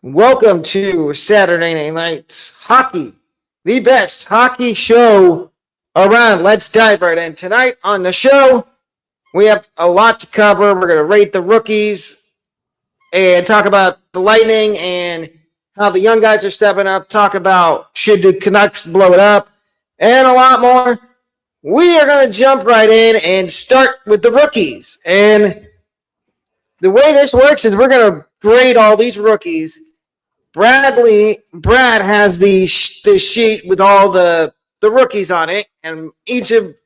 Welcome to Saturday Night's Hockey, the best hockey show around. Let's dive right in. Tonight on the show, we have a lot to cover. We're going to rate the rookies and talk about the Lightning and how the young guys are stepping up, talk about should the Canucks blow it up, and a lot more. We are going to jump right in and start with the rookies. And the way this works is we're going to grade all these rookies. Brad has the sheet with all the rookies on it, and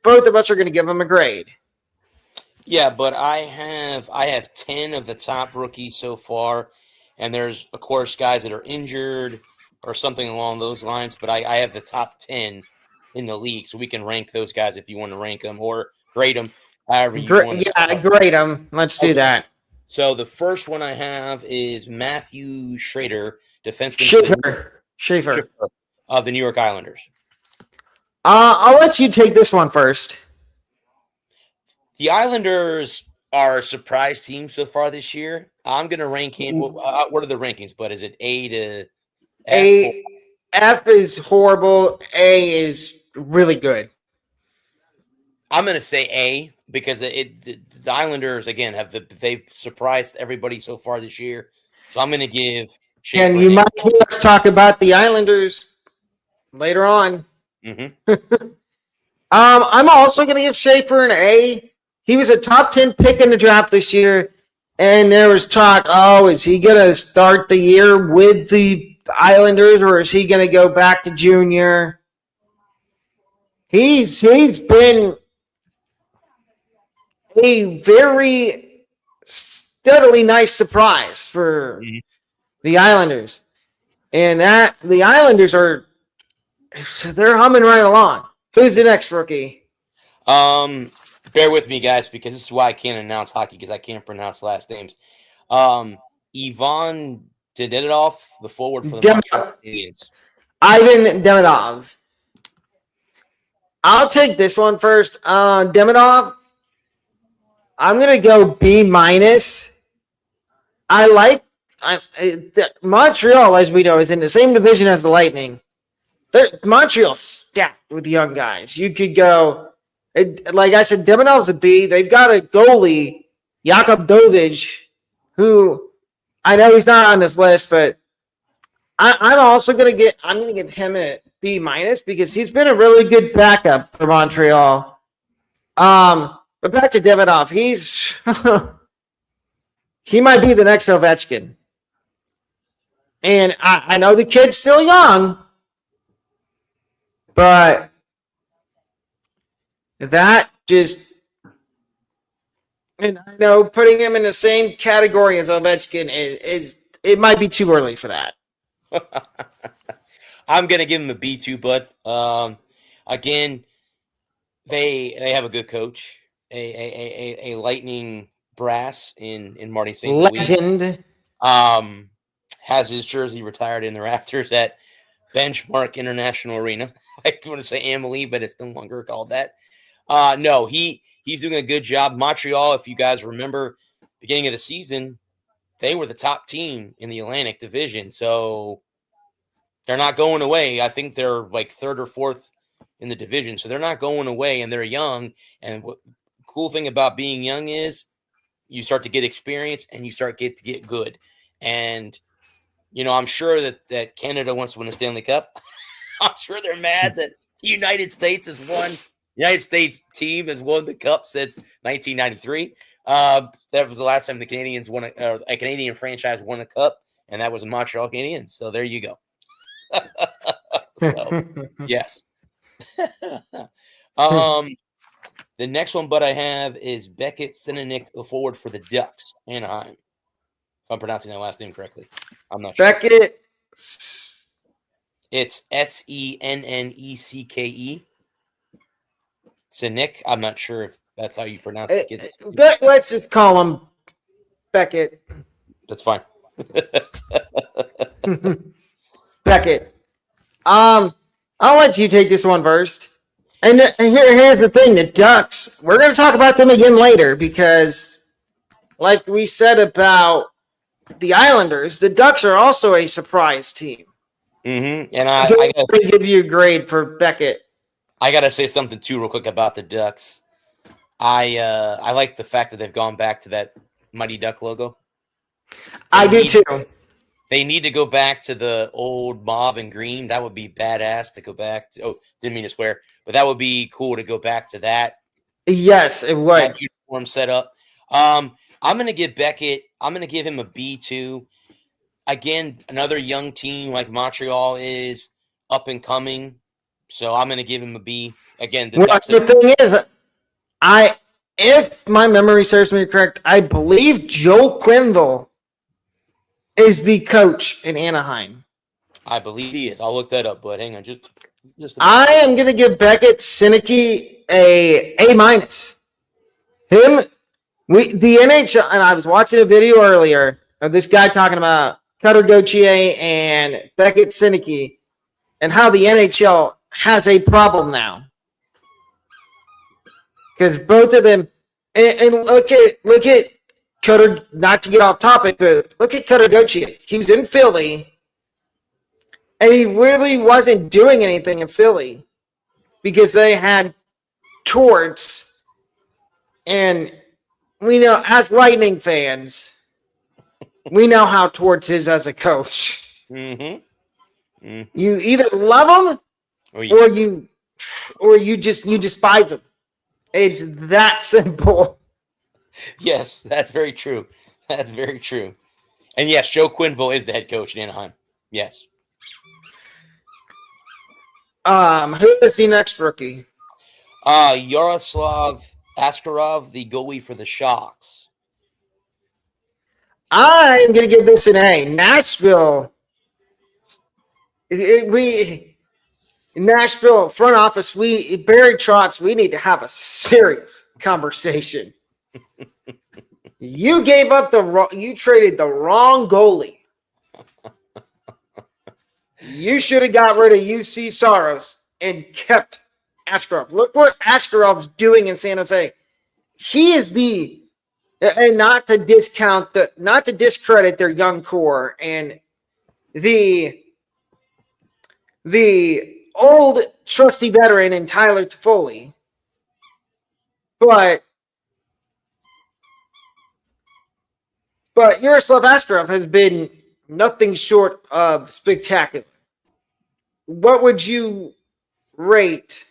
both of us are going to give them a grade. Yeah, but I have 10 of the top rookies so far, and there's, of course, guys that are injured or something along those lines, but I have the top 10 in the league, so we can rank those guys if you want to rank them or grade them however you want to. Yeah, grade them. Let's do that. So the first one I have is Matthew Schrader, defenseman Schaefer of the New York Islanders. I'll let you take this one first. The Islanders are a surprise team so far this year. I'm going to rank him. What are the rankings? But is it A to F? F is horrible. A is really good. I'm going to say A because the Islanders, again, they've surprised everybody so far this year. So I'm going to give Schaefer and you might hear us talk about the Islanders later on. Mm-hmm. I'm also going to give Schaefer an A. He was a top 10 pick in the draft this year, and there was talk, is he going to start the year with the Islanders, or is he going to go back to junior? He's been a very steadily nice surprise for the Islanders. And the Islanders they're humming right along. Who's the next rookie? Bear with me, guys, because this is why I can't announce hockey, because I can't pronounce last names. Ivan Demidov, the forward for the Montreal Canadiens. Ivan Demidov. I'll take this one first. Demidov, I'm going to go B-. Montreal, as we know, is in the same division as the Lightning. Montreal's stacked with young guys. You could go, like I said, Demidov's a B. They've got a goalie, Jakub Dovich, who I know he's not on this list, but I'm also going to give him a B- because he's been a really good backup for Montreal. But back to Demidov, he might be the next Ovechkin. And I know the kid's still young, but that just, and I know putting him in the same category as Ovechkin it might be too early for that. I'm gonna give him a B2, bud. Again, they have a good coach, a Lightning brass in Marty St. Louis. Legend. Has his jersey retired in the rafters at Benchmark International Arena. I want to say Amalie, but it's no longer called that. No, he's doing a good job. Montreal, if you guys remember, beginning of the season, they were the top team in the Atlantic Division, so they're not going away. I think they're like third or fourth in the division, so they're not going away, and they're young. And what the cool thing about being young is you start to get experience and you start to get good. And I'm sure that Canada wants to win a Stanley Cup. I'm sure they're mad that the United States team has won the cup since 1993. That was the last time the Canadians won a Canadian franchise won a cup, and that was the Montreal Canadiens. So there you go. So, yes. The next one, but I have is Beckett Sinanik, the forward for the Ducks, Anaheim. If I'm pronouncing that last name correctly, I'm not sure. Beckett. It's Sennecke. Sinick. I'm not sure if that's how you pronounce it. Let's just call him Beckett. That's fine. Beckett. I'll let you take this one first. And here's the thing, the Ducks, we're going to talk about them again later because, like we said about the Islanders, the Ducks are also a surprise team. And I gotta give you a grade for Beckett. I gotta say something too, real quick about the Ducks. I like the fact that they've gone back to that Mighty Duck logo. I do too. They need to go back to the old mauve and green. That would be badass to go back to. Oh, didn't mean to swear, but that would be cool to go back to that. Yes, it would. That uniform setup. I'm gonna give Beckett. I'm gonna give him a B2. Again, another young team like Montreal is up and coming, so I'm gonna give him a B. Again, the thing is, if my memory serves me correct, I believe Joe Quenneville is the coach in Anaheim. I believe he is. I'll look that up, but hang on, just. I am going to give Beckett Sinicki a minus. The NHL, and I was watching a video earlier of this guy talking about Cutter Gauthier and Beckett Sinicki and how the NHL has a problem now. Because both of them, and look at Cutter, not to get off topic, but look at Cutter Gauthier. He was in Philly, and he really wasn't doing anything in Philly because they had Torts. And we know, as Lightning fans, we know how Torts is as a coach. Mm-hmm. Mm-hmm. You either love him or you despise him. It's that simple. Yes, that's very true. That's very true. And yes, Joe Quenneville is the head coach in Anaheim. Yes. Who is the next rookie? Yaroslav Askarov, the goalie for the Sharks. I'm going to give this an A. Nashville. Nashville front office, Barry Trotz, we need to have a serious conversation. You gave up you traded the wrong goalie. You should have got rid of UC Saros and kept Askarov. Look what Askarov's doing in San Jose. He is and not to discredit their young core and the old trusty veteran in Tyler Toffoli. But Yaroslav Askarov has been nothing short of spectacular. What would you rate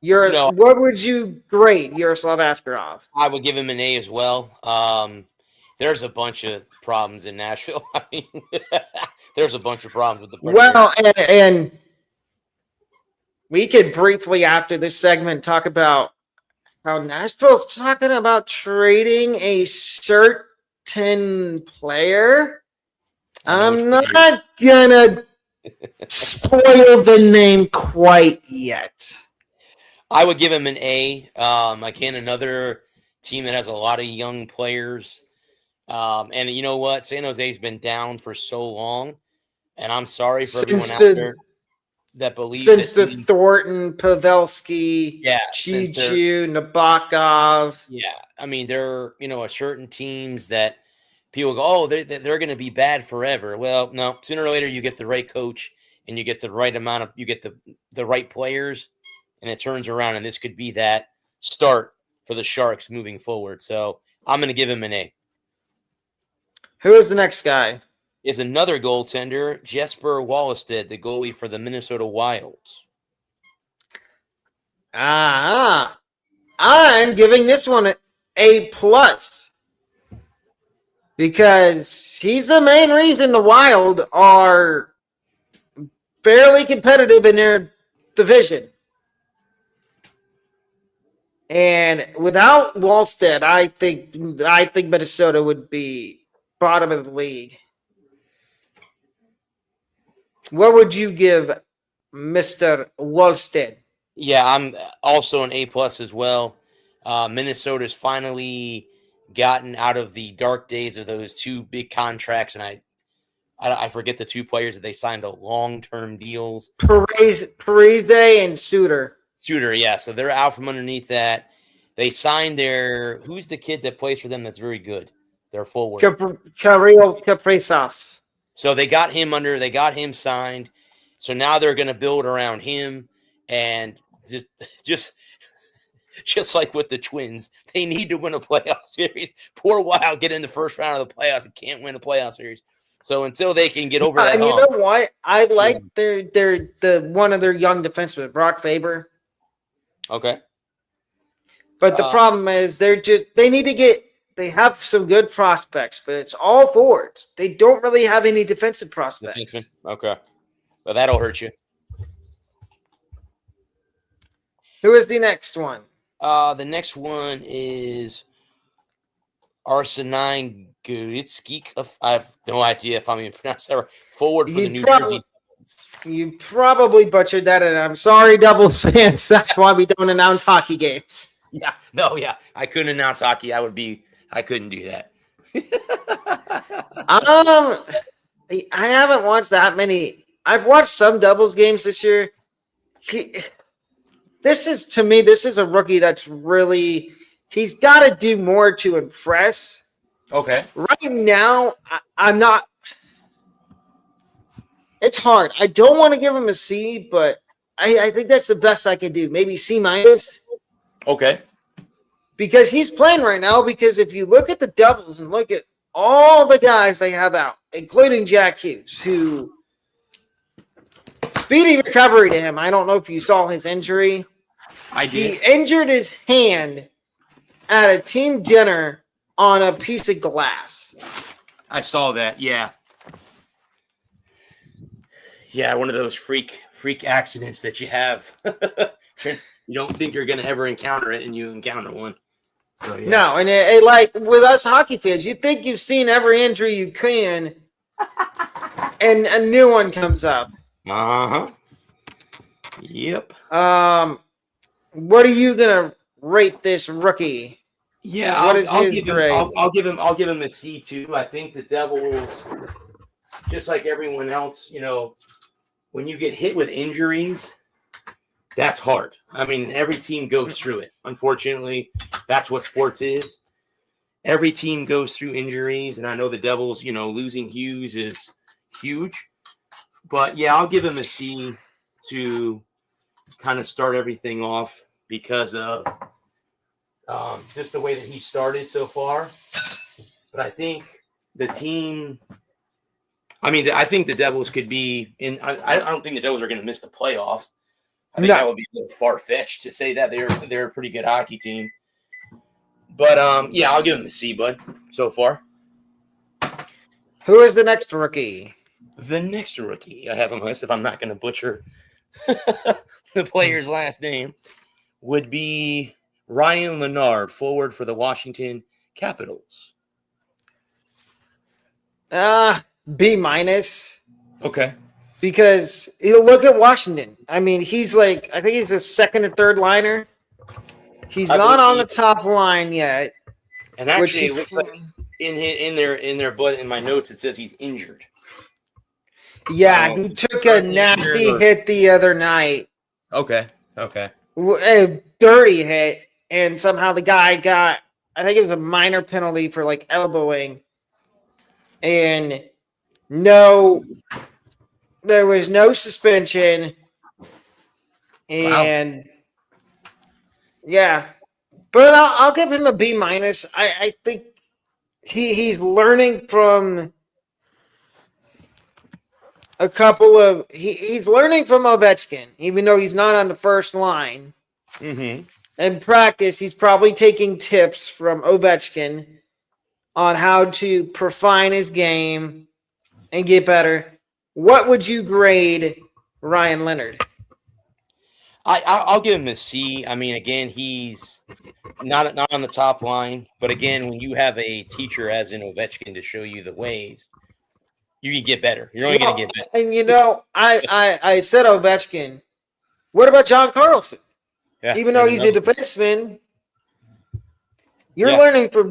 what would you grade Yaroslav Askarov? I would give him an A as well. There's a bunch of problems in Nashville. I mean, there's a bunch of problems with the Predators. Well, and we could briefly after this segment talk about how Nashville's talking about trading a certain player. I'm not gonna spoil the name quite yet. I would give him an A. Again, another team that has a lot of young players. And you know what? San Jose's been down for so long. And I'm sorry for everyone out there that believes since the Thornton, Pavelski, Chichu, Nabokov. Yeah. I mean, there are certain teams that people go, oh, they're going to be bad forever. Well, no, sooner or later you get the right coach and you get the right amount of, you get the right players and it turns around, and this could be that start for the Sharks moving forward. So I'm going to give him an A. Who is the next guy? Is another goaltender, Jesper Wallstedt, the goalie for the Minnesota Wilds. I'm giving this one an A+ because he's the main reason the Wild are fairly competitive in their division. And without Wallstedt, I think Minnesota would be bottom of the league. What would you give Mr. Wallstedt? Yeah, I'm also an A+ as well. Minnesota's finally gotten out of the dark days of those two big contracts, and I forget the two players that they signed to long-term deals. Parise and Suter. Suter, yeah. So they're out from underneath that. They signed who's the kid that plays for them that's very good? Their forward. Kirill Kaprizov. So they got him signed. So now they're going to build around him, and just like with the Twins, they need to win a playoff series. Poor Wild get in the first round of the playoffs and can't win a playoff series. So until they can get over that and hump, you know what? I like the one of their young defensemen, Brock Faber. okay. But the problem is they have some good prospects, but it's all forwards. They don't really have any defensive prospects. Defenseman? Okay. Well, that'll hurt you. Who is the next one? The next one is Arsenine Guritsky. I have no idea if I'm even pronouncing that right. Forward for the New Jersey. You probably butchered that, and I'm sorry, Devils fans. That's why we don't announce hockey games. Yeah. No, yeah. I couldn't announce hockey. I couldn't do that. I haven't watched that many. I've watched some Devils games this year. This is a rookie that's really, he's got to do more to impress. Okay. Right now, I'm not. It's hard. I don't want to give him a C, but I think that's the best I can do. Maybe C-. Okay. Because he's playing right now. Because if you look at the Devils and look at all the guys they have out, including Jack Hughes, who speedy recovery to him. I don't know if you saw his injury. I did. He injured his hand at a team dinner on a piece of glass. I saw that. Yeah. Yeah, one of those freak accidents that you have. You don't think you're going to ever encounter it, and you encounter one. So, yeah. No, and it, like with us hockey fans, you think you've seen every injury you can, and a new one comes up. Uh-huh. Yep. What are you gonna rate this rookie? Yeah, I'll give him a C too. I think the Devils, just like everyone else, when you get hit with injuries, that's hard. I mean, every team goes through it. Unfortunately, that's what sports is. Every team goes through injuries, and I know the Devils, losing Hughes is huge. But, yeah, I'll give him a C to kind of start everything off because of just the way that he started so far. But I think the team – I think the Devils could be in – I don't think the Devils are going to miss the playoffs. I think that would be a little far-fetched to say that they're a pretty good hockey team. But, yeah, I'll give them a C, bud, so far. Who is the next rookie? The next rookie I have on my list, if I'm not going to butcher the player's last name, would be Ryan Leonard, forward for the Washington Capitals. B-. Okay. Because you look at Washington. I mean, he's like, I think he's a second or third liner. He's not on the top line yet. And actually, it looks like in my notes it says he's injured. Yeah, he took a nasty hit the other night. Okay. A dirty hit, and somehow the guy got, I think it was a minor penalty for like elbowing. And there was no suspension. And yeah. But I'll give him a B-. I think he's learning from a couple of he's learning from Ovechkin, even though he's not on the first line. Mm-hmm. In practice, he's probably taking tips from Ovechkin on how to refine his game and get better. What would you grade Ryan Leonard? I'll give him a C. I mean, again, he's not on the top line, but again, when you have a teacher as in Ovechkin to show you the ways, you can get better. You're only going to get better. And I said Ovechkin. What about John Carlson? Yeah, even though he's a defenseman, you're learning from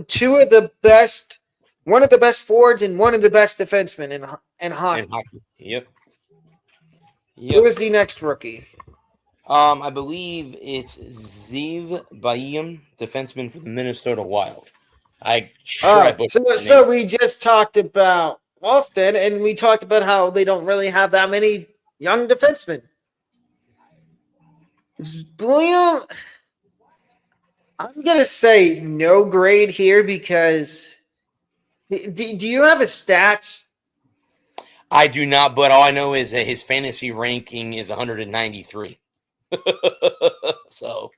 one of the best forwards and one of the best defensemen in hockey. Yep. Who is the next rookie? I believe it's Ziv Bayam, defenseman for the Minnesota Wild. I butchered the So name. we just talked about Walston, and we talked about how they don't really have that many young defensemen. William, I'm gonna say no grade here because do you have his stats? I do not, but all I know is that his fantasy ranking is 193. So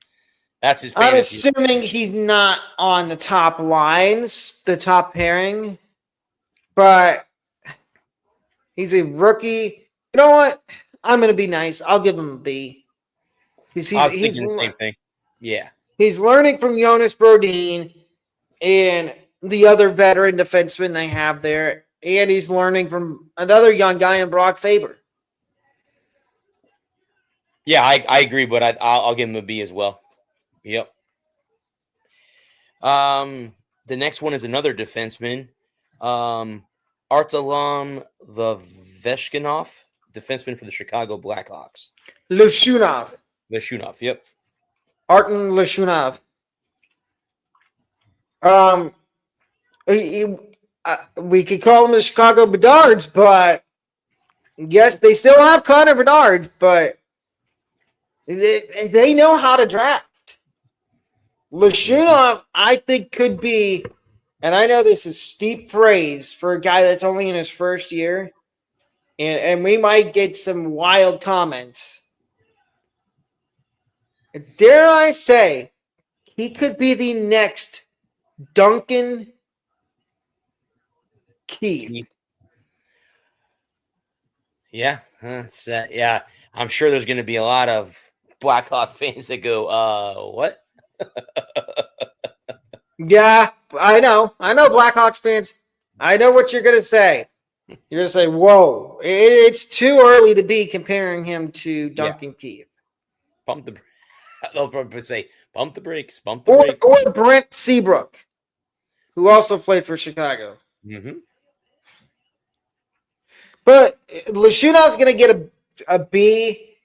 that's his I'm fantasy. assuming he's not on the top lines, the top pairing, but he's a rookie. You know what? I'm gonna be nice. I'll give him a B. He's I he's was he's, thinking the same thing. Yeah. he's learning from Jonas Brodin and the other veteran defenseman they have there, and he's learning from another young guy in Brock Faber. Yeah, I agree, but I'll give him a B as well. Yep. The next one is another defenseman, Artelam the Veshkinov, defenseman for the Chicago Blackhawks. Lushunov, Veshunov, yep. Artem Lushunov. Um, we could call them the Chicago Bedards, but yes, they still have Connor Bedard, but they know how to draft. Lushunov, I think, could be, and I know this is steep praise for a guy that's only in his first year, and we might get some wild comments. Dare I say, he could be the next Duncan Keith. Yeah, yeah. I'm sure there's going to be a lot of Blackhawk fans that go, what? Yeah, I know. Blackhawks fans. I know what you're going to say. You're going to say, whoa, it's too early to be comparing him to Duncan Keith. Pump the They'll probably say, pump the brakes, pump the brakes. Or Brent Seabrook, who also played for Chicago. Mm-hmm. But Lashunov's going to get a B.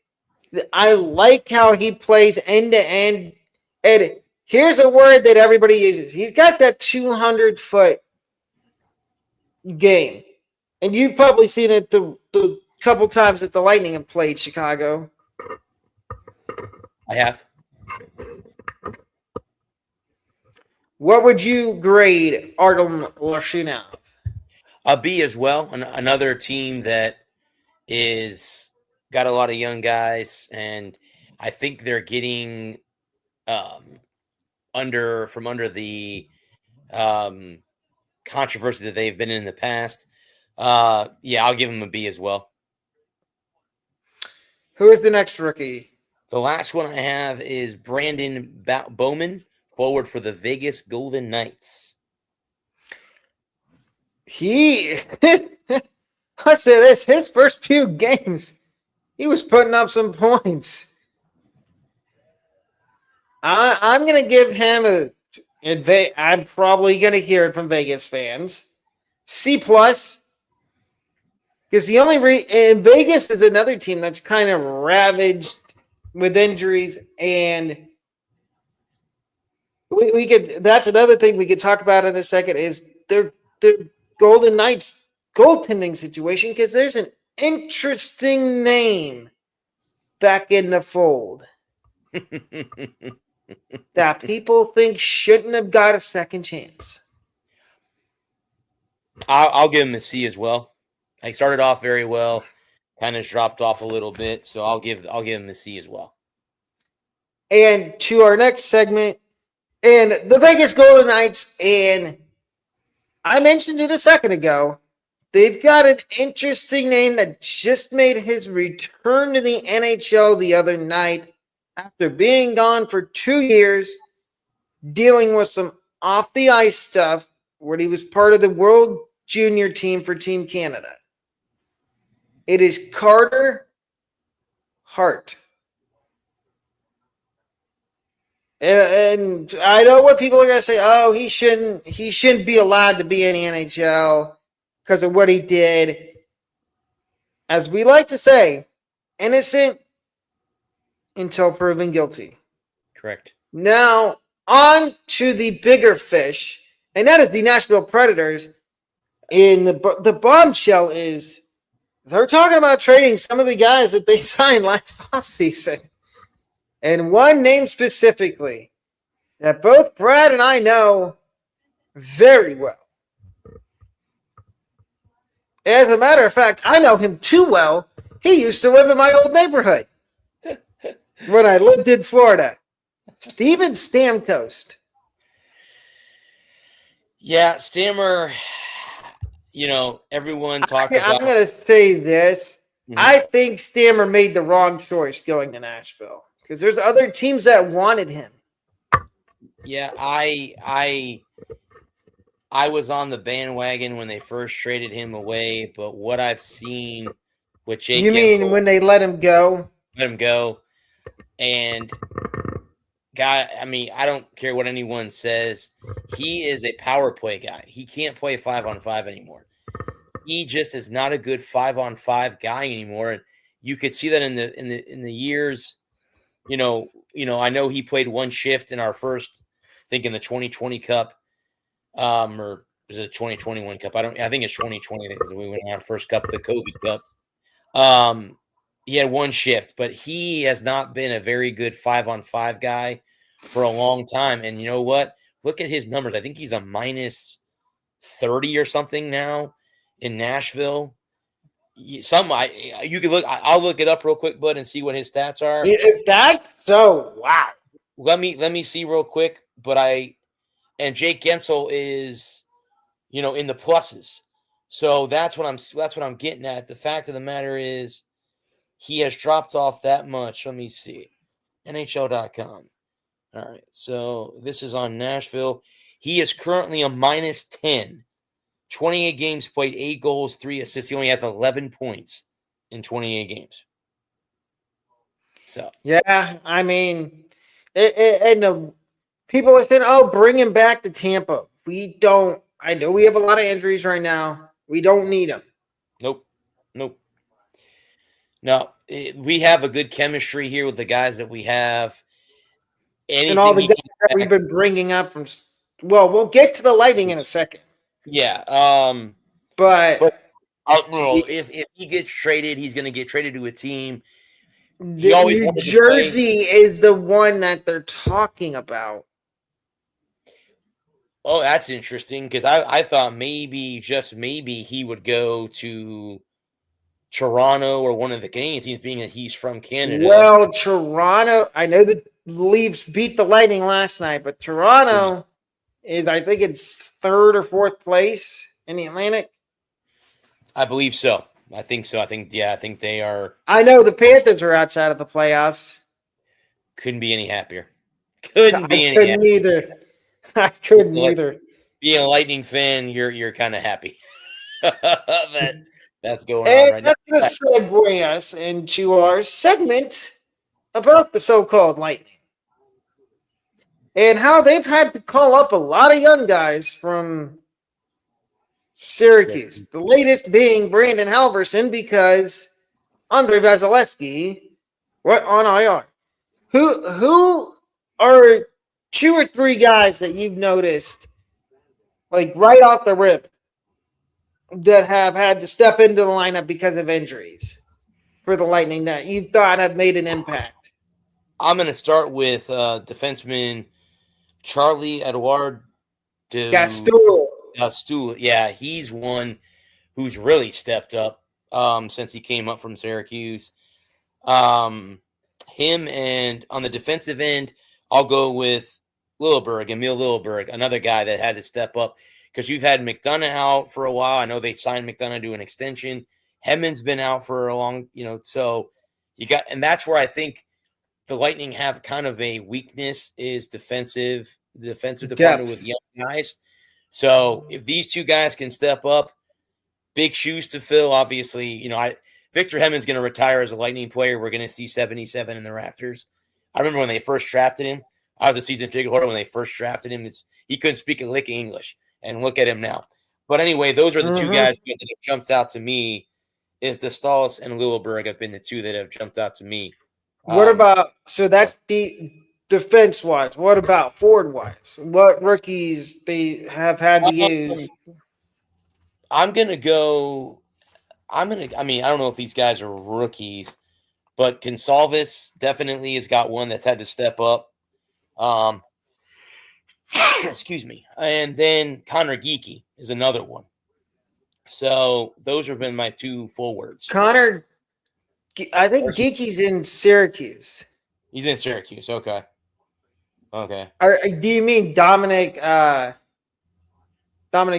I like how he plays end to end. And here's a word that everybody uses. He's got that 200-foot game. And you've probably seen it the couple times that the Lightning have played Chicago. I have. What would you grade Artem Lashinov? A B as well. Another team that is got a lot of young guys, and I think they're getting under the controversy that they've been in the past. Yeah, I'll give them a B as well. Who is the next rookie? The last one I have is Brandon Bowman, forward for the Vegas Golden Knights. Let's say this, his first few games, he was putting up some points. I'm going to give him I'm probably going to hear it from Vegas fans. C+. Because the only and Vegas is another team that's kind of ravaged with injuries, and we could. That's another thing we could talk about in a second is their Golden Knights goaltending situation, because there's an interesting name back in the fold that people think shouldn't have got a second chance. I'll give him a C as well. I started off very well, kind of dropped off a little bit, so I'll give him a C as well. And to our next segment, and the Vegas Golden Knights, and I mentioned it a second ago, they've got an interesting name that just made his return to the NHL the other night after being gone for 2 years, dealing with some off-the-ice stuff where he was part of the World Junior team for Team Canada. It is Carter Hart. And I know what people are going to say, oh, he shouldn't be allowed to be in the NHL because of what he did. As we like to say, innocent until proven guilty. Correct. Now, on to the bigger fish, and that is the Nashville Predators. And the bombshell is they're talking about trading some of the guys that they signed last offseason. And one name specifically that both Brad and I know very well. As a matter of fact, I know him too well. He used to live in my old neighborhood when I lived in Florida. Steven Stamkos. Yeah, Stammer, everyone talked about. I'm going to say this. Mhm. I think Stammer made the wrong choice going to Nashville because there's other teams that wanted him. Yeah, I was on the bandwagon when they first traded him away, but what I've seen with Jake You mean Gensel, when they let him go? let him go, and I don't care what anyone says. He is a power play guy. He can't play 5-on-5 anymore. He just is not a good 5-on-5 guy anymore. And you could see that in the years. I know he played one shift in our first, I think in the 2020 Cup, or was it 2021 Cup? I think it's 2020 because we went on our first Cup, the COVID Cup. He had one shift, but he has not been a very good 5-on-5 guy for a long time. And you know what? Look at his numbers. I think he's a minus 30 or something now in Nashville. You can look. I'll look it up real quick, bud, and see what his stats are. If that's so, wow. Let me see real quick. And Jake Gensel is, in the pluses. So that's what I'm getting at. The fact of the matter is, he has dropped off that much. Let me see. NHL.com. All right. So this is on Nashville. He is currently a minus 10. 28 games played, 8 goals, 3 assists. He only has 11 points in 28 games. So yeah, I mean, and people are saying, "Oh, bring him back to Tampa." We don't. I know we have a lot of injuries right now. We don't need him. Nope. No, we have a good chemistry here with the guys that we have. And all the guys that we've been bringing up from. Well, we'll get to the Lightning in a second. Yeah. But if he gets traded, he's going to get traded to a team. New Jersey is the one that they're talking about. Oh, that's interesting because I thought maybe, just maybe, he would go to Toronto or one of the Canadian teams, being that he's from Canada. Well, Toronto, I know the Leafs beat the Lightning last night, but Toronto is, I think it's 3rd or 4th place in the Atlantic. I believe so. I think so. I think they are. I know the Panthers are outside of the playoffs. Couldn't be any happier. Couldn't be any happier. Either. I couldn't either. Being a Lightning fan, you're kind of happy that's going on right now. That's going to segue us into our segment about the so-called Lightning and how they've had to call up a lot of young guys from Syracuse. The latest being Brandon Halverson because Andrei Vasilevsky went on IR. Who are 2 or 3 guys that you've noticed, like right off the rip, that have had to step into the lineup because of injuries for the Lightning that you thought have made an impact? I'm going to start with defenseman Charlie Edouard Gastoul. Yeah, he's one who's really stepped up since he came up from Syracuse. Him, and on the defensive end, I'll go with Emil Lilleberg, another guy that had to step up because you've had McDonough out for a while. I know they signed McDonough to an extension. Hedman's been out for a long, so and that's where I think the Lightning have kind of a weakness is the defensive department with young guys. So if these 2 guys can step up, big shoes to fill. Obviously, Victor Hedman's going to retire as a Lightning player. We're going to see 77 in the rafters. I remember when they first drafted him. I was a season ticket holder when they first drafted him. He couldn't speak a lick of English, and look at him now. But anyway, those are the 2 guys that have jumped out to me. Is the Stallis and Lilleberg have been the 2 that have jumped out to me. What about, so that's the defense wise? What about forward wise? What rookies they have had to use? I'm gonna go. I mean, I don't know if these guys are rookies, but Gonsalves definitely has got one that's had to step up. Excuse me. And then Connor Geeky is another one. So those have been my two forwards. Connor, I think Geeky's in Syracuse. He's in Syracuse. Okay. Do you mean Dominic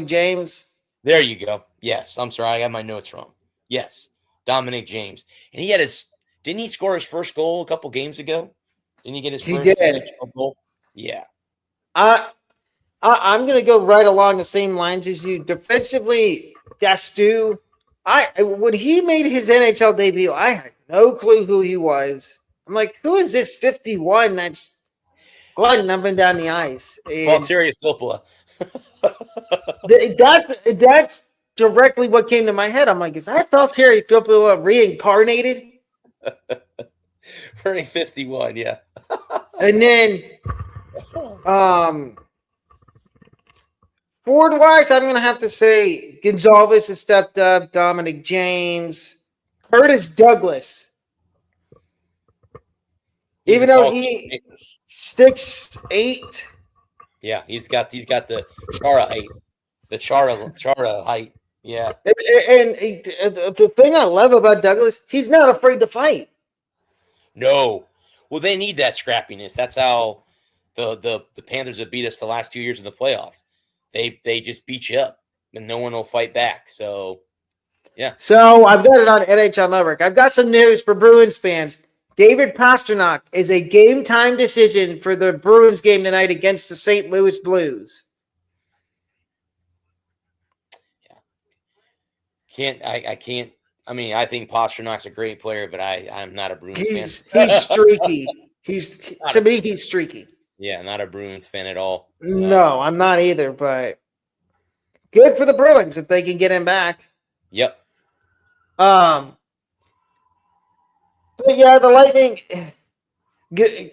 James? There you go. Yes. I'm sorry. I got my notes wrong. Yes. Dominic James. And he had didn't he score his first goal a couple games ago? Didn't he get his first NHL goal? Yeah. I'm going to go right along the same lines as you. Defensively, Gastu, when he made his NHL debut, I had no clue who he was. I'm like, who is this 51 that's gliding up and down the ice? Well, Terry Filppula. That's directly what came to my head. I'm like, is that Terry Filppula reincarnated? Turning 51, yeah. And then, forward-wise, I'm going to have to say Gonsalves has stepped up, Dominic James, Curtis Douglas. Even though he 6'8". Yeah, he's got the Chara height. The Chara height. Yeah. And the thing I love about Douglas, he's not afraid to fight. No. Well, they need that scrappiness. That's how the Panthers have beat us the last 2 years in the playoffs. They just beat you up, and no one will fight back. So, yeah. So I've got it on NHL Network. I've got some news for Bruins fans. David Pastrnak is a game-time decision for the Bruins game tonight against the St. Louis Blues. Yeah. I can't. I mean, I think Pasternak's a great player, but I'm not a Bruins fan. He's streaky. To me, he's streaky. Yeah, not a Bruins fan at all. So. No, I'm not either, but good for the Bruins if they can get him back. Yep. But yeah, the Lightning,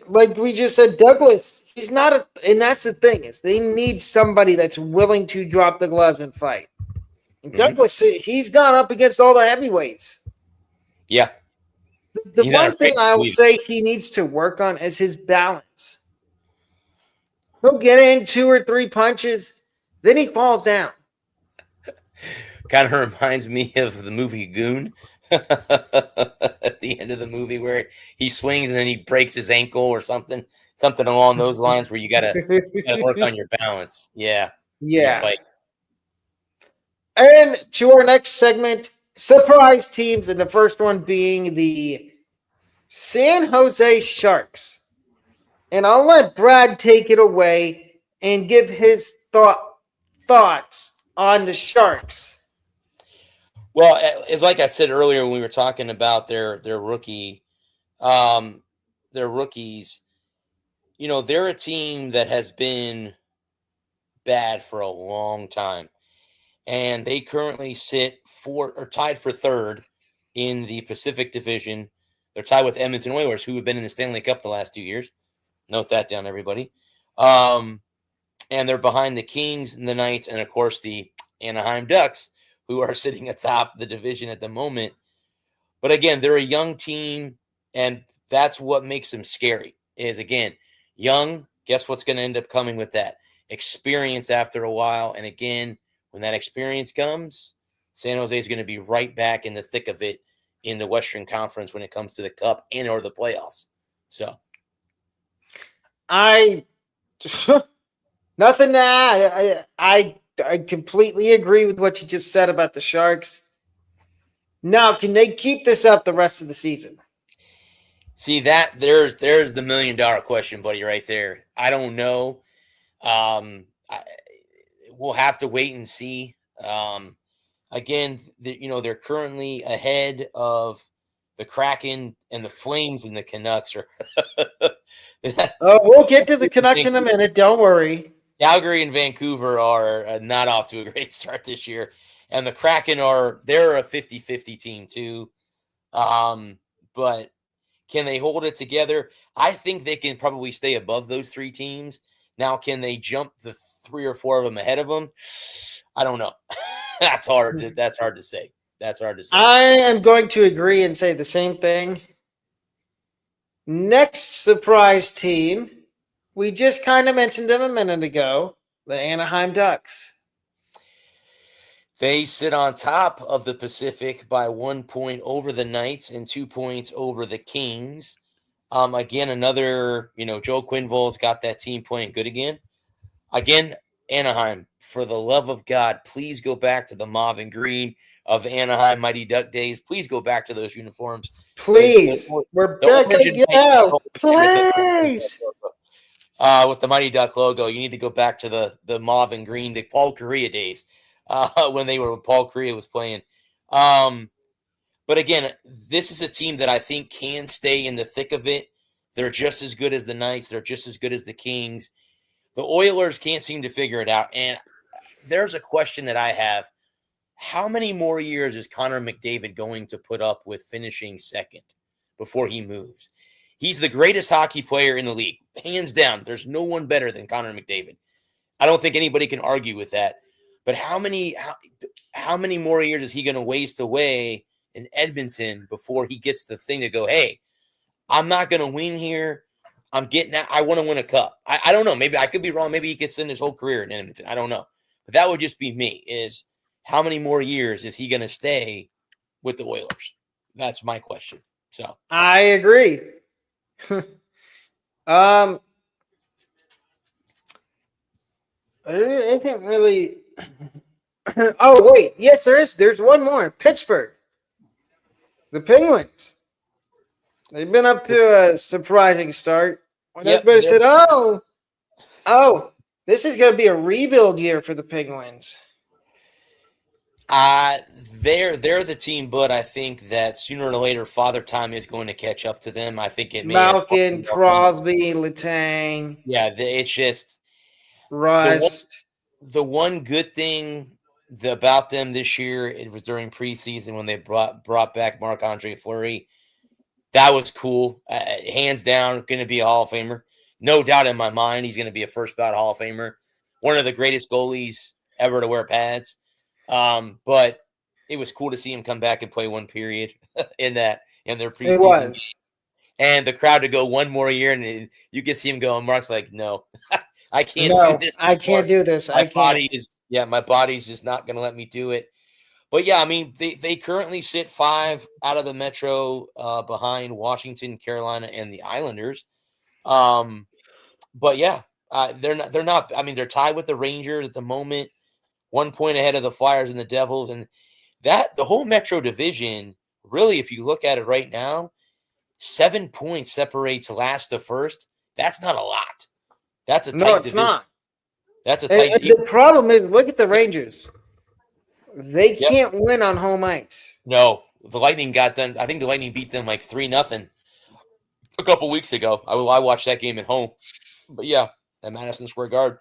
like we just said, Douglas, he's not and that's the thing, is they need somebody that's willing to drop the gloves and fight. And Douglas, he's gone up against all the heavyweights. Yeah. The one thing I'll say he needs to work on is his balance. He'll get in 2 or 3 punches, then he falls down. Kind of reminds me of the movie Goon. At the end of the movie where he swings and then he breaks his ankle or something along those lines, where you gotta work on your balance. Yeah. And to our next segment, surprise teams, and the first one being the San Jose Sharks. And I'll let Brad take it away and give his thoughts on the Sharks. Well, it's like I said earlier when we were talking about their rookies. You know, they're a team that has been bad for a long time, and they currently sit tied for third in the Pacific Division. They're tied with Edmonton Oilers, who have been in the Stanley Cup the last 2 years. Note that down, everybody. And they're behind the Kings and the Knights, and of course the Anaheim Ducks, who are sitting atop the division at the moment. But again, they're a young team, and that's what makes them scary, is, again, young. Guess what's going to end up coming with that? Experience after a while. And again, when that experience comes, San Jose is going to be right back in the thick of it in the Western Conference when it comes to the Cup and or the playoffs. So nothing to add. I completely agree with what you just said about the Sharks. Now, can they keep this up the rest of the season? See, that there's the $1 million question, buddy, right there. I don't know. We'll have to wait and see. Again, they're currently ahead of the Kraken and the Flames, and the Canucks are. We'll get to the Canucks in a minute. Don't worry. Calgary and Vancouver are not off to a great start this year. And the Kraken they're a 50-50 team too. But Can they hold it together? I think they can probably stay above those three teams. Now, can they jump the 3 or 4 of them ahead of them? I don't know. That's hard to say. That's hard to say. I am going to agree and say the same thing. Next surprise team, we just kind of mentioned them a minute ago, the Anaheim Ducks. They sit on top of the Pacific by 1 point over the Knights and 2 points over the Kings. Again, another, Joe Quenneville's got that team playing good again. Again, Anaheim, for the love of God, please go back to the mauve and green of the Anaheim Mighty Duck days. Please go back to those uniforms. Please. We're back to go. Please. With the Mighty Duck logo, you need to go back to the mauve and green, the Paul Kariya days, when Paul Kariya was playing. But again, this is a team that I think can stay in the thick of it. They're just as good as the Knights. They're just as good as the Kings. The Oilers can't seem to figure it out. And there's a question that I have. How many more years is Connor McDavid going to put up with finishing second before he moves? He's the greatest hockey player in the league, hands down. There's no one better than Connor McDavid. I don't think anybody can argue with that. But how many more years is he going to waste away in Edmonton before he gets the thing to go, hey, I'm not going to win here. I want to win a cup. I don't know. Maybe I could be wrong. Maybe he gets in his whole career in Edmonton. I don't know. But that would just be me, is how many more years is he going to stay with the Oilers? That's my question. So I agree. I think really. Oh wait, yes, there is. There's one more. Pittsburgh, the Penguins. They've been up to a surprising start. When everybody said, "Oh, this is going to be a rebuild year for the Penguins." They're the team, but I think that sooner or later, Father Time is going to catch up to them. I think it may. Malkin, Crosby, Letang. Yeah, it's just Rust. The one good thing about them this year, it was during preseason when they brought back Marc-Andre Fleury. That was cool. Hands down, going to be a Hall of Famer. No doubt in my mind, he's going to be a first ballot Hall of Famer. One of the greatest goalies ever to wear pads. But it was cool to see him come back and play one period in their preseason. It was. And the crowd to go one more year, and you can see him go, and Mark's like, no, I can't do this. I can't do this. My body's just not going to let me do it. But yeah, I mean, they currently sit 5 out of the Metro behind Washington, Carolina, and the Islanders. But yeah, they're not. I mean, they're tied with the Rangers at the moment, 1 point ahead of the Flyers and the Devils, and the whole Metro division. Really, if you look at it right now, 7 points separates last to first. That's not a lot. That's a tight division. It's not. That's a tight division. The problem is, look at the Rangers. They can't win on home ice. No, the Lightning got done. I think the Lightning beat them like 3-0 a couple weeks ago. I watched that game at home. But yeah, at Madison Square Garden.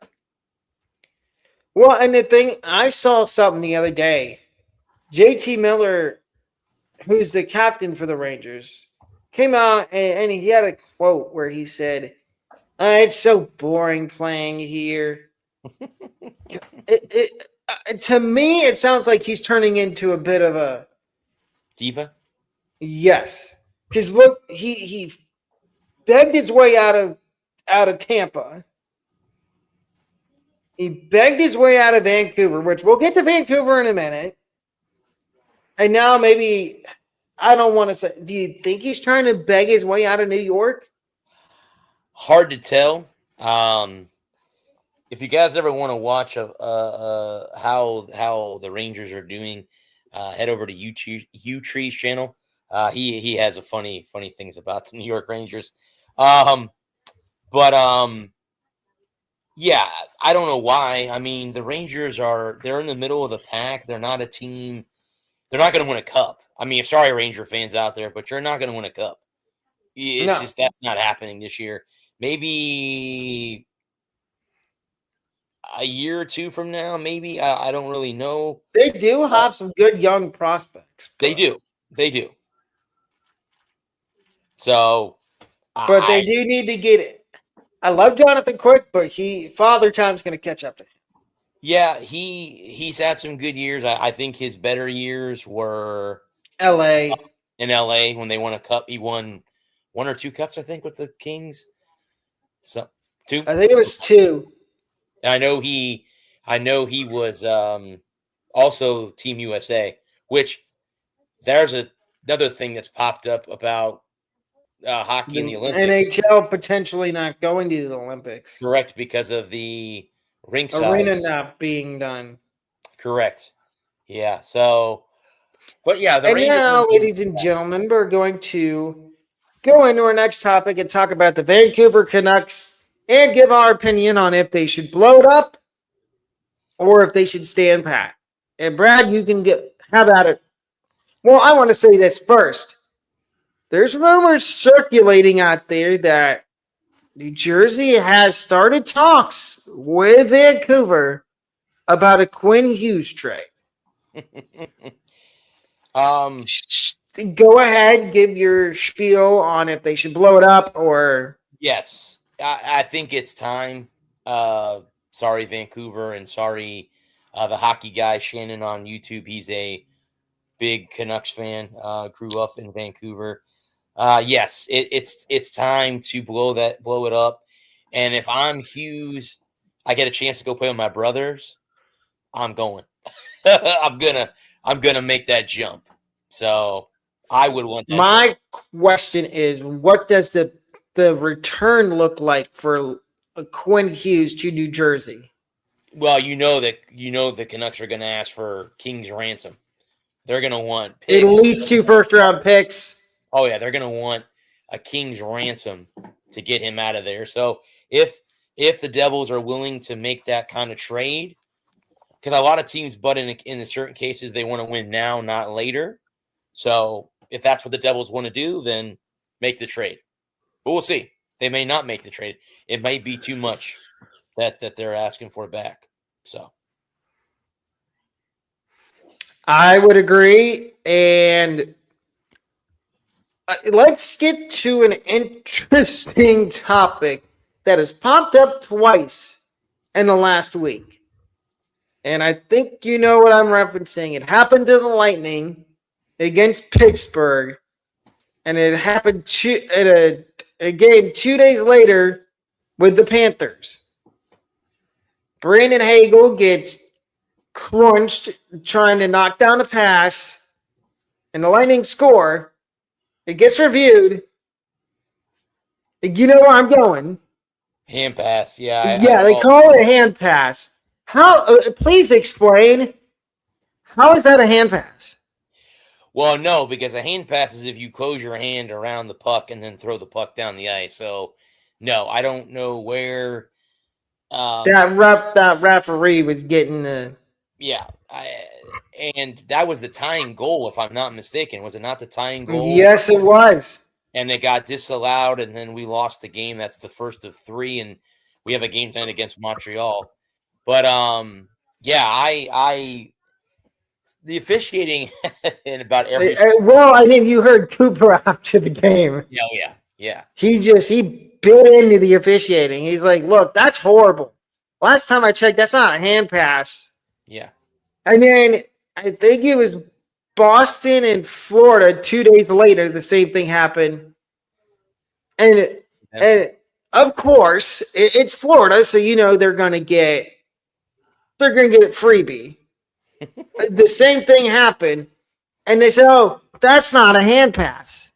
Well, and the thing, I saw something the other day. JT Miller, who's the captain for the Rangers, came out and he had a quote where he said, it's so boring playing here. To me, it sounds like he's turning into a bit of a diva. Yes, because look, he begged his way out of Tampa. He begged his way out of Vancouver, which we'll get to Vancouver in a minute. And now maybe, I don't want to say, do you think he's trying to beg his way out of New York? Hard to tell. If you guys ever want to watch how the Rangers are doing, head over to U-Tree's channel. He has a funny things about the New York Rangers. Yeah, I don't know why. I mean, the Rangers they're in the middle of the pack. They're not a team. They're not going to win a cup. I mean, sorry, Ranger fans out there, but you're not going to win a cup. It's just, that's not happening this year. Maybe a year or two from now, maybe. I don't really know. They do have some good young prospects. They do. So, But they do need to get it. I love Jonathan Quick, but Father Time's going to catch up to him. Yeah, he's had some good years. I think his better years were L.A. in LA when they won a cup. He won 1 or 2 cups, I think, with the Kings. So 2. I think it was 2. And I know he was also Team USA, which there's another thing that's popped up about hockey in the Olympics. NHL potentially not going to the Olympics. Correct, because of the rink Arena size. not being done. Correct. Yeah. So, but yeah, the And Rangers. now, ladies and gentlemen, we're going to go into our next topic and talk about the Vancouver Canucks and give our opinion on if they should blow it up or if they should stand pat. And Brad, you can how about it? Well, I want to say this first. There's rumors circulating out there that New Jersey has started talks with Vancouver about a Quinn Hughes trade. Go ahead, give your spiel on if they should blow it up or. Yes, I think it's time. Sorry, Vancouver, and sorry, the hockey guy Shannon on YouTube. He's a big Canucks fan. Grew up in Vancouver. Yes, it's time to blow it up. And if I'm Hughes, I get a chance to go play with my brothers. I'm going. I'm gonna make that jump. So I would want that. My question is, what does the return look like for Quinn Hughes to New Jersey? Well, the Canucks are going to ask for King's ransom. They're going to want picks. At least 2 first-round picks. Oh yeah, they're going to want a King's ransom to get him out of there. So if the Devils are willing to make that kind of trade, because a lot of teams, but in certain cases, they want to win now, not later. So if that's what the Devils want to do, then make the trade. But we'll see. They may not make the trade. It might be too much that they're asking for back. So I would agree. And let's get to an interesting topic that has popped up twice in the last week. And I think you know what I'm referencing. It happened to the Lightning against Pittsburgh. And it happened again 2 days later with the Panthers. Brandon Hagel gets crunched trying to knock down a pass. And the Lightning score. It gets reviewed. You know where I'm going. Hand pass, yeah. They call it a hand pass. How? Please explain. How is that a hand pass? Well, no, because a hand pass is if you close your hand around the puck and then throw the puck down the ice. So, no, I don't know where that referee was getting the. Yeah, and that was the tying goal, if I'm not mistaken. Was it not the tying goal? Yes, it was. And it got disallowed, and then we lost the game. That's the first of 3, and we have a game tonight against Montreal. But yeah, I the officiating in about every. Well, I mean, you heard Cooper after the game. Yeah. He bit into the officiating. He's like, "Look, that's horrible. Last time I checked, that's not a hand pass." Yeah. And then I think it was Boston and Florida 2 days later. The same thing happened, and of course it's Florida, so they're gonna get a freebie. The same thing happened, and they said, "Oh, that's not a hand pass."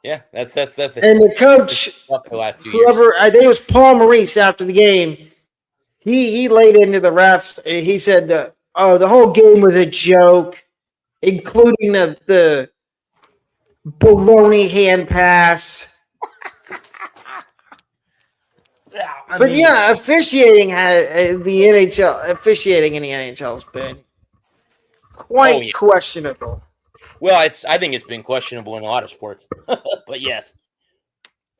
Yeah, that's the thing. And the coach, the last 2 whoever, I think it was Paul Maurice after the game, he laid into the refs. He said the whole game was a joke, including the baloney hand pass. Officiating officiating in the NHL has been quite questionable. Well, I think it's been questionable in a lot of sports, but yes,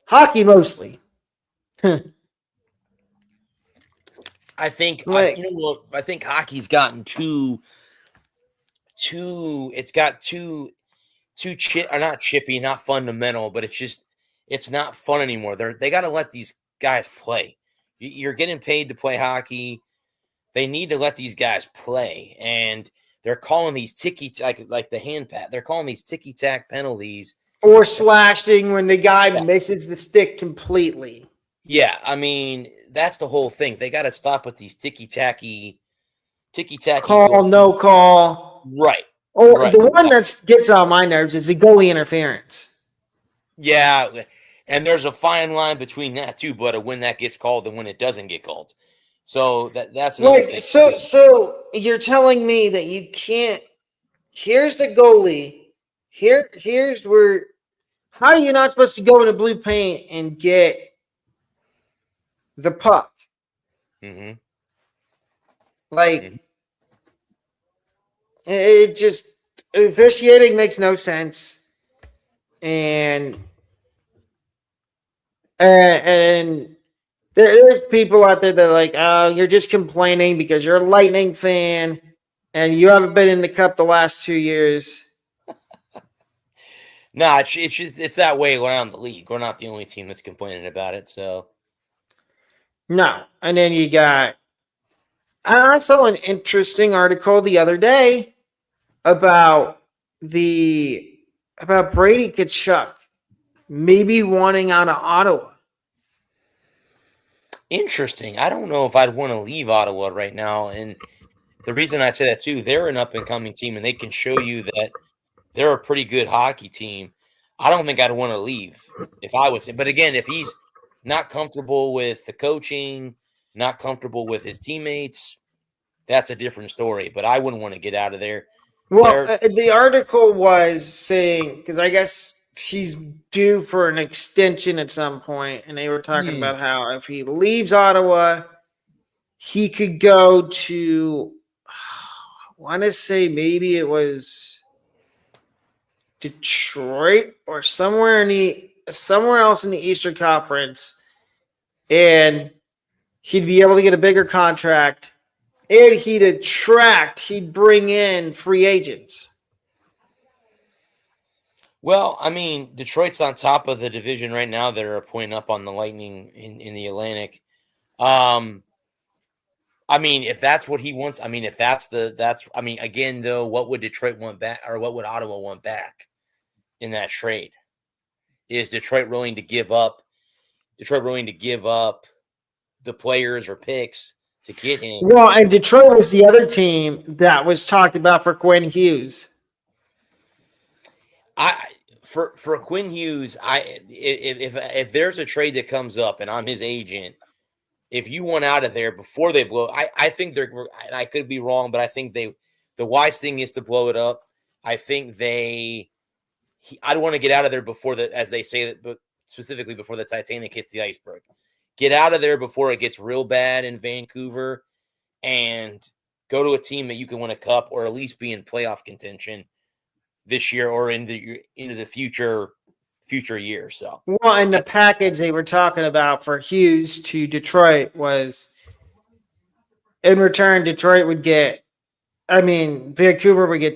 hockey mostly. I think I think hockey's gotten too. It's got too too not chippy, not fundamental, but it's not fun anymore. They got to let these guys play. You're getting paid to play hockey. They need to let these guys play, and they're calling these like the hand pat. They're calling these ticky tack penalties or slashing when the guy misses the stick completely. Yeah, I mean that's the whole thing. They got to stop with these ticky tacky call, no call. Right. Oh, right. the one that gets on my nerves is the goalie interference. Yeah, and there's a fine line between that too, but when that gets called and when it doesn't get called. So that's another thing. So you're telling me that you can't. Here's the goalie. Here's where. How are you not supposed to go into blue paint and get the puck? Mm-hmm. Like, it just officiating makes no sense, and there's people out there that are like, oh, you're just complaining because you're a Lightning fan and you haven't been in the cup the last 2 years. No, it's that way around the league. We're not the only team that's complaining about it. So no, and then you got. I saw an interesting article the other day about Brady Tkachuk maybe wanting out of Ottawa. interesting. I don't know if I'd want to leave Ottawa right now, and the reason I say that too, they're an up and coming team, and they can show you that they're a pretty good hockey team. I don't think I'd want to leave if I was him. But again, if he's not comfortable with the coaching, not comfortable with his teammates, that's a different story. But I wouldn't want to get out of there. Well, the article was saying, because I guess he's due for an extension at some point, and they were talking about how if he leaves Ottawa, he could go to, I want to say maybe it was Detroit or somewhere else in the Eastern Conference, and he'd be able to get a bigger contract, and he'd bring in free agents. Well, I mean, Detroit's on top of the division right now. They're a point up on the Lightning in the Atlantic. I mean, if that's what he wants, I mean, again, though, what would Detroit want back, or what would Ottawa want back in that trade? Is Detroit willing to give up? The players or picks to get him? Well, and Detroit was the other team that was talked about for Quinn Hughes. For Quinn Hughes, if there's a trade that comes up and I'm his agent, if you want out of there before they blow, I think I could be wrong, but I think the wise thing is to blow it up. I think I'd want to get out of there before as they say that, but specifically before the Titanic hits the iceberg. Get out of there before it gets real bad in Vancouver, and go to a team that you can win a cup or at least be in playoff contention this year or into the future years. So, well, and the package they were talking about for Hughes to Detroit was, in return, Vancouver would get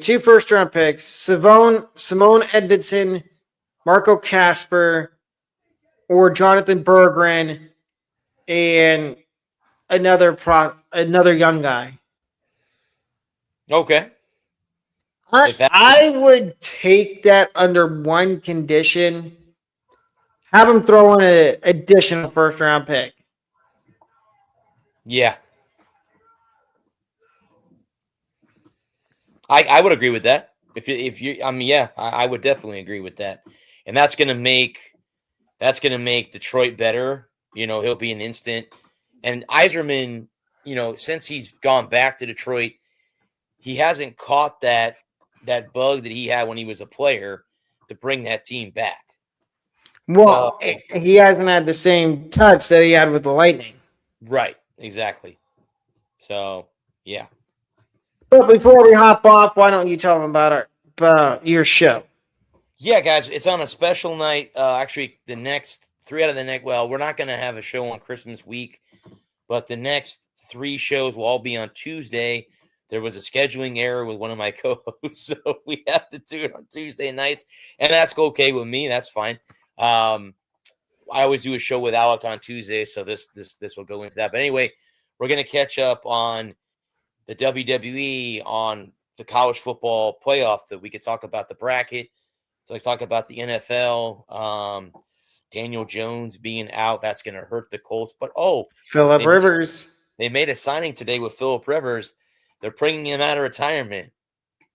2 first-round picks, Simone Edvidson, Marco Casper, or Jonathan Berggren, and another young guy. Okay. I would take that under one condition. Have him throw in an additional first-round pick. Yeah. I would agree with that. I would definitely agree with that. And that's going to make Detroit better. He'll be an instant. And Yzerman, since he's gone back to Detroit, he hasn't caught that bug that he had when he was a player to bring that team back. Well, he hasn't had the same touch that he had with the Lightning. Right, exactly. So, yeah. But before we hop off, why don't you tell them about your show? Yeah, guys, it's on a special night. Actually, the next 3 out of the next. Well, we're not going to have a show on Christmas week, but the next 3 shows will all be on Tuesday there was a scheduling error with one of my co-hosts, so we have to do it on Tuesday nights, and that's okay with me. That's fine. I always do a show with Alec on Tuesday, so this will go into that. But anyway, we're going to catch up on the WWE, on the college football playoff, that we could talk about the bracket. So I talk about the NFL, Daniel Jones being out. That's going to hurt the Colts. But, Phillip Rivers. They made a signing today with Phillip Rivers. They're bringing him out of retirement.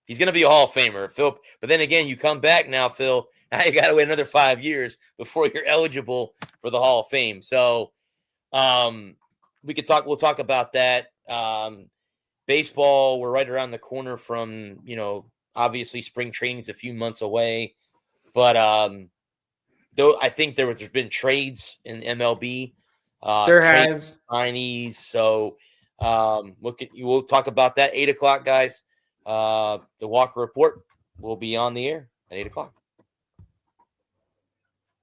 He's going to be a Hall of Famer, Phil. But then again, you come back now, Phil. Now you got to wait another 5 years before you're eligible for the Hall of Fame. So we'll talk about that. Baseball, we're right around the corner from, obviously spring training's a few months away. But though I think there's been trades in MLB. There has signees. So we'll talk about that 8 o'clock, guys. The Walker Report will be on the air at 8 o'clock.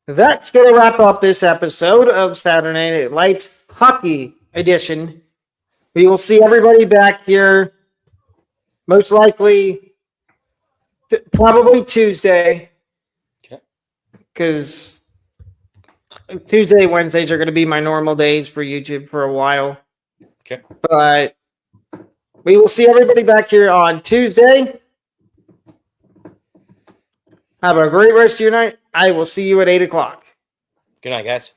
That's going to wrap up this episode of Saturday Night Lights Hockey Edition. We will see everybody back here, most likely, probably Tuesday, because Tuesday, Wednesdays are going to be my normal days for YouTube for a while. Okay. But we will see everybody back here on Tuesday. Have a great rest of your night. I will see you at 8 o'clock. Good night, guys.